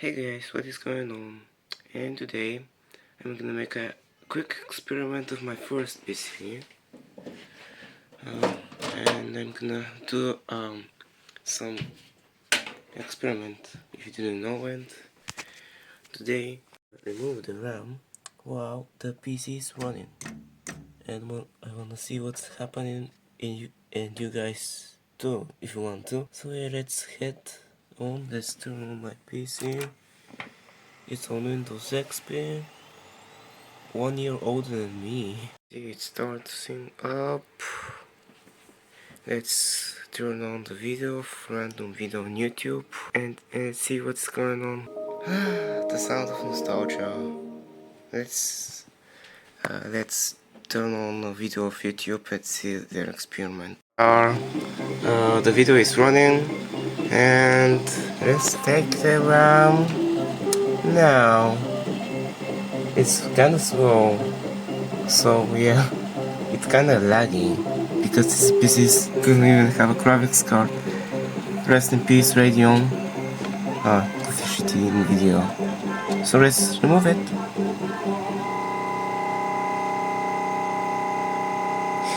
Hey guys, what is going on? And today I'm gonna make a quick experiment of my first PC, uh, and I'm gonna do some experiment. If you didn't know it, today remove the RAM while the PC is running, and I wanna see what's happening and you guys too if you want to. So yeah, let's head on. Let's turn on my PC. It's on Windows XP. 1 year older than me. It starts sync up. Let's turn on the video, random video on YouTube, and see what's going on. The sound of nostalgia. Let's turn on a video of YouTube and see their experiment. The video is running, and let's take the RAM now. It's kinda slow, so yeah, it's kinda laggy because this PC doesn't even have a graphics card. Rest in peace, Radeon. Shitty video. So let's remove it.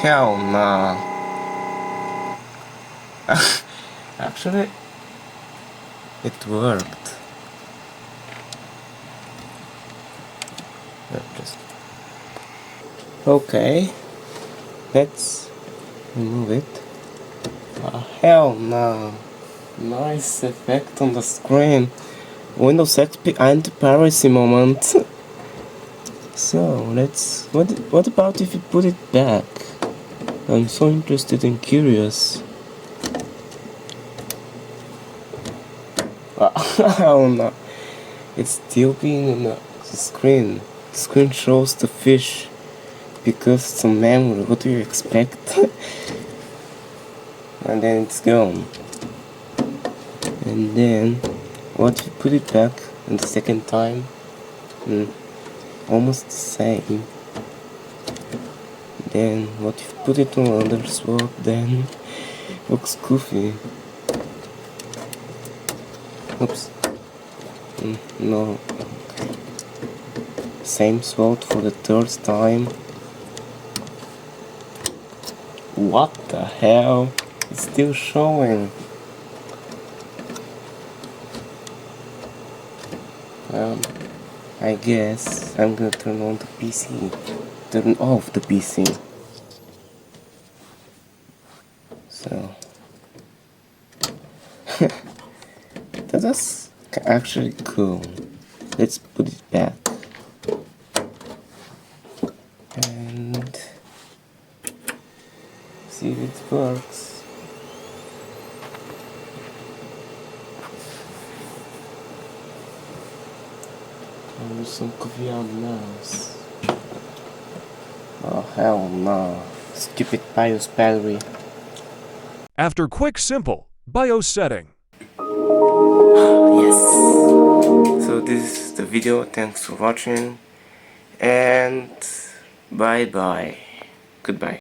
Hell nah. Actually, it worked. Okay, let's remove it. Hell no. Nice effect on the screen. Windows XP anti-piracy moment. So what about if you put it back? I'm so interested and curious. Oh no. It's still being on the screen. The screen shows the fish because it's on memory. What do you expect? And then it's gone. And then what if you put it back and the second time? Almost the same. Then what if you put it on another sword? Then looks goofy. Oops. No. Same sword for the third time. What the hell? It's still showing. I guess I'm gonna turn on the PC. Turn off the PC. So that's actually cool. Let's put it back. And see if it works. I'll use some coffee on mouse. Oh hell no. Stupid BIOS battery. After quick simple BIOS setting. Yes. So this is the video. Thanks for watching. And bye bye. Goodbye.